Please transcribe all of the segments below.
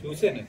చూసాను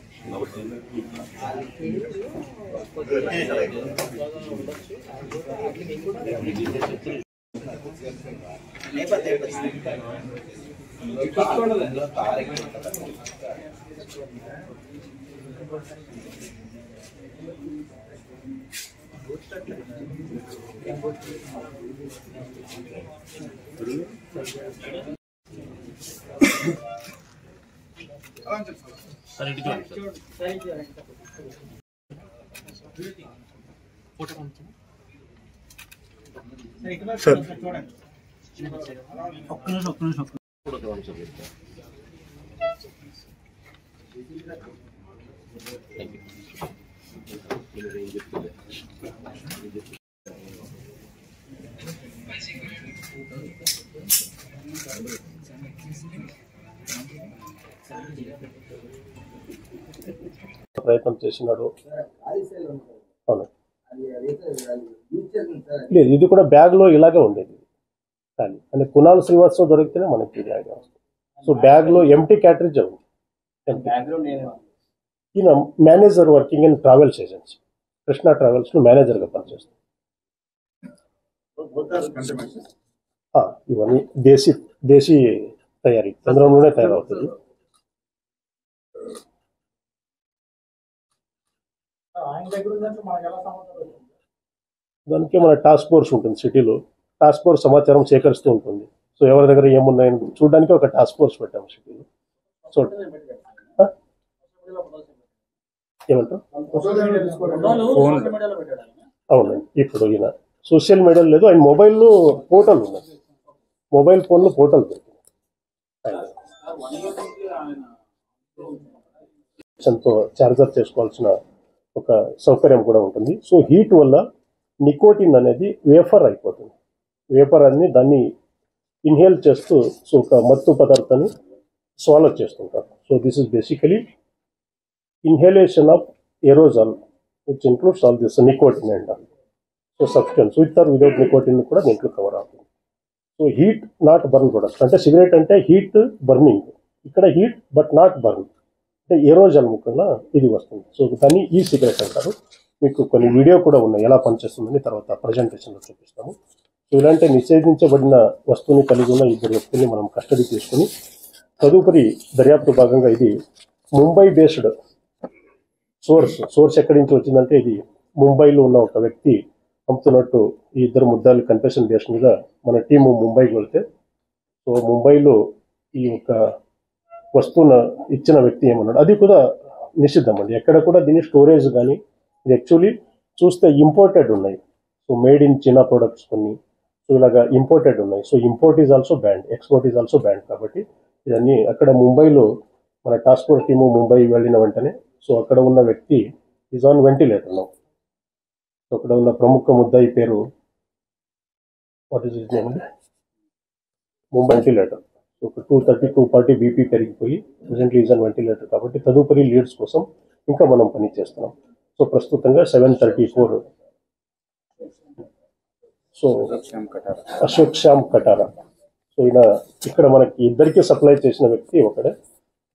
ప్రయత్నం చేసినాడు. అవును లేదు, ఇది కూడా బ్యాగ్లో ఇలాగే ఉండేది కానీ అంటే కునాల్ శ్రీవాత్సవ్ దొరికితేనే మనకి ఇది ఐడియా వస్తుంది. సో బ్యాగ్లో ఎంటీ క్యాటరేజ్ ఉంది. ఈయన manager working in travels agency, Krishna ట్రావెల్స్లో మేనేజర్గా పనిచేస్తాం. ఇవన్నీ దేశీ తయారీ, కేంద్రంలోనే తయారవుతుంది. దానికి మన టాస్క్ ఫోర్స్ ఉంటుంది సిటీలో. టాస్క్ ఫోర్స్ సమాచారం సేకరిస్తూ ఉంటుంది. సో ఎవరి దగ్గర ఏమున్నాయని చూడడానికి ఒక టాస్క్ ఫోర్స్ పెట్టాము సిటీలో. సో ఏమంటారు అవునండి, ఇప్పుడు ఈయన సోషల్ మీడియా లేదు, ఆయన మొబైల్లో పోర్టల్ ఉన్నది, మొబైల్ ఫోన్లో పోర్టల్ పెట్టింది. చార్జర్ చేసుకోవాల్సిన ఒక సౌకర్యం కూడా ఉంటుంది. సో హీట్ వల్ల నికోటిన్ అనేది వేఫర్ అయిపోతుంది. వేపర్ అని దాన్ని ఇన్హేల్ చేస్తూ సో ఒక మత్తు పదార్థాన్ని స్వాలో చేస్తుంటారు. So this is basically inhalation of aerosol which includes all this nicotine and so substance with or without nicotine కూడా దీంట్లో కవర్ అవుతుంది. So heat not burn products అంటే సిగరెట్ అంటే హీట్ బర్నింగ్, ఇక్కడ హీట్ బట్ నాట్ బర్న్ అంటే aerosol ముఖ్యంగా ఇది వస్తుంది. సో దాన్ని ఈ సిగరెట్ అంటారు. మీకు కొన్ని వీడియో కూడా ఉన్నాయి ఎలా పనిచేస్తుందని తర్వాత ప్రజెంటేషన్లో చూపిస్తాము. సో ఇలాంటి నిషేధించబడిన వస్తువుని కలిగి ఉన్న ఇద్దరు వ్యక్తుల్ని మనం కస్టడీ తీసుకుని తదుపరి దర్యాప్తు భాగంగా ఇది ముంబై బేస్డ్ సోర్స్ ఎక్కడి నుంచి వచ్చిందంటే ఇది ముంబైలో ఉన్న ఒక వ్యక్తి పంపుతున్నట్టు ఈ ఇద్దరు ముద్దాలు కన్ఫెషన్ బేస్ మీద మన టీము ముంబైకి వెళ్తే సో ముంబైలో ఈ యొక్క వస్తువును ఇచ్చిన వ్యక్తి ఏమన్నాడు అది కూడా నిషిద్ధం అండి. ఎక్కడ కూడా దీని స్టోరేజ్ కానీ ఇది యాక్చువల్లీ చూస్తే ఇంపోర్టెడ్ ఉన్నాయి. So made in China products కొన్ని సో ఇలాగా ఇంపోర్టెడ్ ఉన్నాయి. So import is also band, export is also band. కాబట్టి ఇవన్నీ అక్కడ ముంబైలో మన టాస్క్ ఫోర్స్ టీము ముంబై వెళ్ళిన వెంటనే సో అక్కడ ఉన్న వ్యక్తి is on ventilator now. So అక్కడ ఉన్న ప్రముఖ ముద్దాయి పేరు వాట్ ఈస్ హిస్ నేమ్ అండి, ముంబై వెంటిలేటర్. సో ఒక 230-240 బీపీ పెరిగిపోయి ప్రెసెంట్లీ ఈజ్ ఆన్ వెంటిలేటర్. కాబట్టి తదుపరి లీడ్స్ కోసం ఇంకా మనం పని చేస్తున్నాం. సో ప్రస్తుతంగా 734 సో అశోక్ శ్యామ్ కటారా సో ఈయన ఇక్కడ మనకి ఇద్దరికి సప్లై చేసిన వ్యక్తి ఒకడే,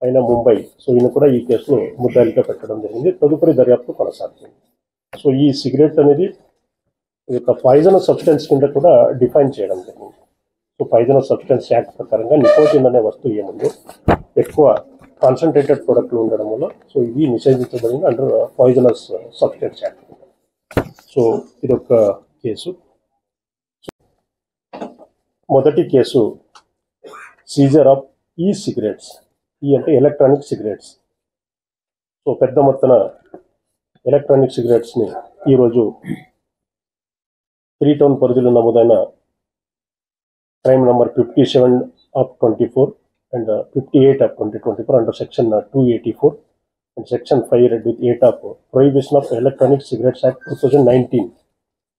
ఆయన ముంబై. సో ఈయన కూడా ఈ కేసులో ముద్దాయిగా పెట్టడం జరిగింది. తదుపరి దర్యాప్తు కొనసాగుతుంది. సో ఈ సిగరెట్ అనేది ఒక పాయిజనస్ సబ్స్టెన్స్ కింద కూడా డిఫైన్ చేయడం జరిగింది. సో పాయిజనస్ సబ్స్టెన్స్ యాక్ట్ ప్రకారంగా నికోటిన్ అనే వస్తువు ఏముందో ఎక్కువ కాన్సన్ట్రేటెడ్ ప్రొడక్ట్లు ఉండడం వల్ల సో ఇది నిషేధించబడింది under poisonous substance act. So ఇదొక కేసు. మొదటి కేసు సీజర్ ఆఫ్ ఈ సిగరెట్స్, ఈ అంటే ఎలక్ట్రానిక్ సిగరెట్స్. సో పెద్ద మొత్తాన ఎలక్ట్రానిక్ సిగరెట్స్ని ఈరోజు 3 టౌన్ పరిధిలో నమోదైన crime number 57/24 and 58/2024 under section 284 and section 5 red with 8 of prohibition of electronic cigarettes act 2019.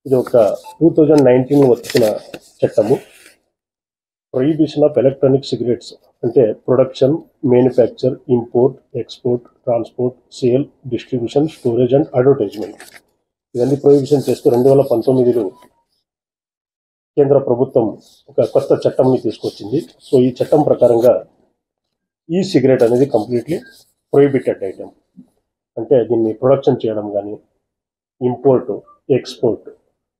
ఇది ఒక 2019 వచ్చిన చట్టము. ప్రొహిబిషన్ ఆఫ్ ఎలక్ట్రానిక్ సిగరెట్స్ అంటే production, manufacture, import, export, transport, sale, distribution, storage and advertisement ఇవన్నీ prohibition చేస్తూ 2019లో కేంద్ర ప్రభుత్వం ఒక కొత్త చట్టంని తీసుకొచ్చింది. సో ఈ చట్టం ప్రకారంగా ఈ సిగరెట్ అనేది కంప్లీట్లీ ప్రొహిబిటెడ్ ఐటమ్. అంటే దీన్ని ప్రొడక్షన్ చేయడం కానీ, import, export,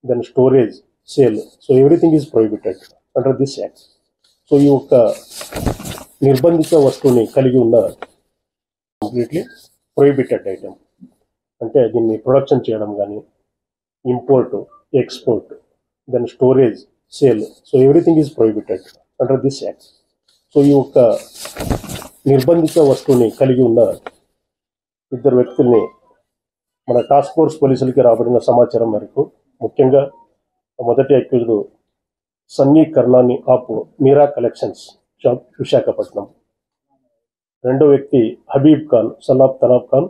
then storage, sale, so everything is prohibited under this act. So ఈ యొక్క నిర్బంధిత వస్తువుని కలిగి ఉన్న కంప్లీట్లీ ప్రొహిబిటెడ్ ఐటమ్. అంటే దీన్ని ప్రొడక్షన్ చేయడం కానీ, import, export, then storage, sale, so everything is prohibited under this act. So ఈ యొక్క నిర్బంధిత వస్తువుని కలిగి ఉన్న ఇద్దరు వ్యక్తుల్ని మన టాస్క్ ఫోర్స్ పోలీసులకి రాబడిన సమాచారం మేరకు, ముఖ్యంగా మొదటి accused Sunny Karnani of Meera Collections shop Visakhapatnam, రెండో వ్యక్తి Habib Khan Salab Tanab Khan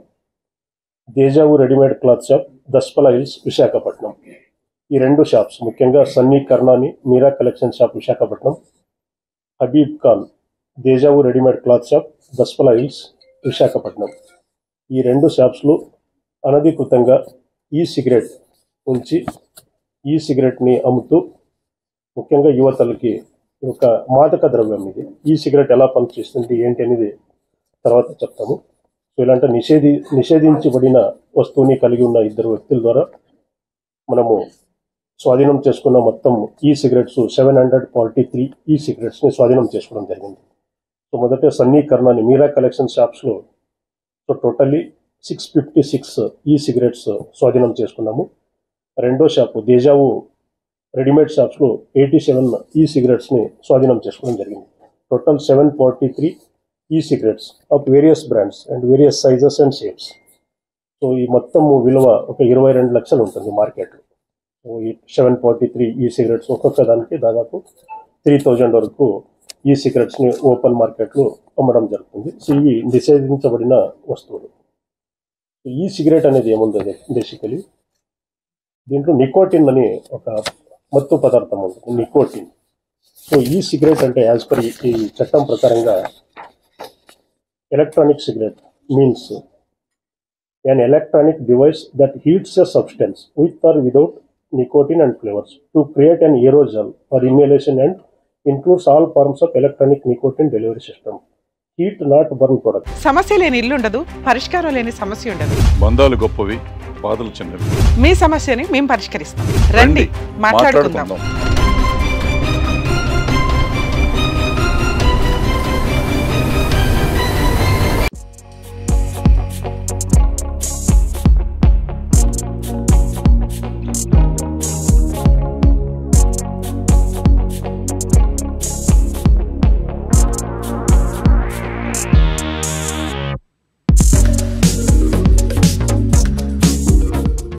Deja Vu readymade cloth shop Daspalla Hills Visakhapatnam. ఈ రెండు షాప్స్ ముఖ్యంగా Sunny Karnani Meera collection shop Visakhapatnam, Habib Khan Deja Vu readymade cloth shop Daspalla Hills Visakhapatnam. ఈ రెండు షాప్స్లో అనధికృతంగా ఈ సిగరెట్ ఉంచి ఈ సిగరెట్ని అమ్ముతూ ముఖ్యంగా యువతలకి ఒక మాదక ద్రవ్యం ఇది. ఈ సిగరెట్ ఎలా పనిచేస్తుంది ఏంటి అనేది తర్వాత చెప్తాము. సో ఇలాంటి నిషేధించబడిన వస్తువుని కలిగి ఉన్న ఇద్దరు వ్యక్తుల ద్వారా మనము స్వాధీనం చేసుకున్న మొత్తం ఈ సిగరెట్స్ 743 ఈ సిగరెట్స్ని స్వాధీనం చేసుకోవడం జరిగింది. సో మొదట సన్నీ కర్నాని మీరా కలెక్షన్ షాప్స్లో సో టోటల్లీ 656 ఈ సిగరెట్స్ స్వాధీనం చేసుకున్నాము. రెండో షాపు దేజావు రెడీమేడ్ షాప్స్లో 87 ఈ సిగరెట్స్ని స్వాధీనం చేసుకోవడం జరిగింది. టోటల్ 743 ఈ cigarettes of various brands and various sizes and shapes. So ఈ మొత్తం విలువ ఒక 22 లక్షలు ఉంటుంది మార్కెట్లో. సో ఈ 743 ఈ సిగరెట్స్ ఒక్కొక్క దానికి దాదాపు 3000 వరకు ఈ సిగరెట్స్ని ఓపెన్ మార్కెట్లో అమ్మడం జరుగుతుంది. సో ఇవి నిషేధించబడిన వస్తువులు. ఈ సిగరెట్ అనేది ఏముంది బేసికలీ దీంట్లో నికోటిన్ అని ఒక మత్తు పదార్థం ఉంటుంది, నికోటిన్. సో ఈ సిగరెట్ అంటే యాజ్ పర్ ఈ చట్టం ప్రకారంగా electronic cigarette means an electronic device that heats a substance with or without nicotine and flavors to create an aerosol or inhalation and includes all forms of electronic nicotine delivery system. Heat not burn product. సమస్య లేని ఇల్లు ఉండదు, పరిష్కారం లేని సమస్య ఉండదు. బంధాలు గొప్పవి, బాధలు చిన్నవి. మీ సమస్యని మేము పరిష్కరిస్తాం. రండి మాట్లాడుకుందాం.